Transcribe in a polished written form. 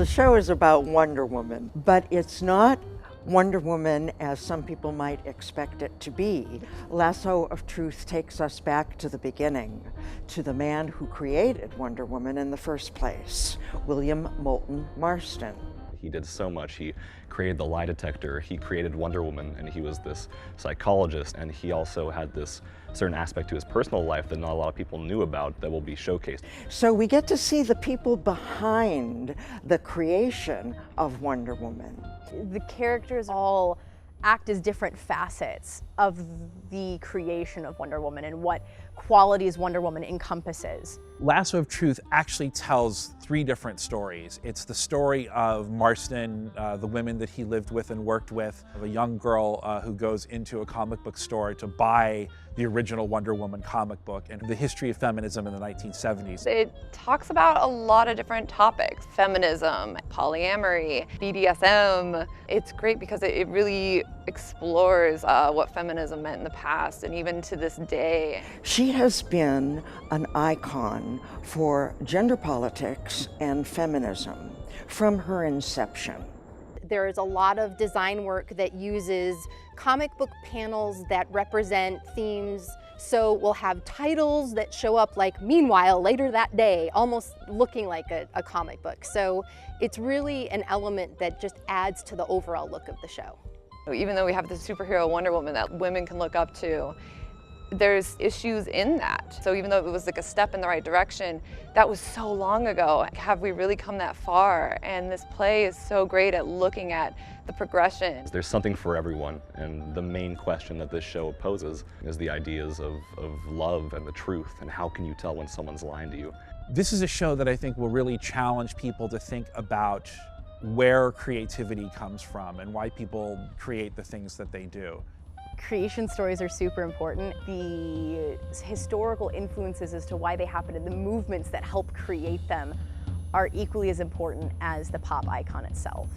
The show is about Wonder Woman, but it's not Wonder Woman as some people might expect it to be. Lasso of Truth takes us back to the beginning, to the man who created Wonder Woman in the first place, William Moulton Marston. He did so much. He created the lie detector, he created Wonder Woman, and he was this psychologist, and he also had this certain aspect to his personal life that not a lot of people knew about that will be showcased. So we get to see the people behind the creation of Wonder Woman. The characters all act as different facets of the creation of Wonder Woman and what qualities Wonder Woman encompasses. Lasso of Truth actually tells three different stories. It's the story of Marston, the women that he lived with and worked with, of a young girl who goes into a comic book store to buy the original Wonder Woman comic book, and the history of feminism in the 1970s. It talks about a lot of different topics: feminism, polyamory, BDSM. It's great because it really explores what feminism meant in the past and even to this day. She has been an icon for gender politics and feminism from her inception. There is a lot of design work that uses comic book panels that represent themes. So we'll have titles that show up like "Meanwhile, later that day," almost looking like a comic book. So it's really an element that just adds to the overall look of the show. Even though we have the superhero Wonder Woman that women can look up to, there's issues in that. So even though it was like a step in the right direction, that was so long ago. Have we really come that far? And this play is so great at looking at the progression. There's something for everyone, and the main question that this show poses is the ideas of love and the truth, and how can you tell when someone's lying to you? This is a show that I think will really challenge people to think about where creativity comes from and why people create the things that they do. Creation stories are super important. The historical influences as to why they happen and the movements that help create them are equally as important as the pop icon itself.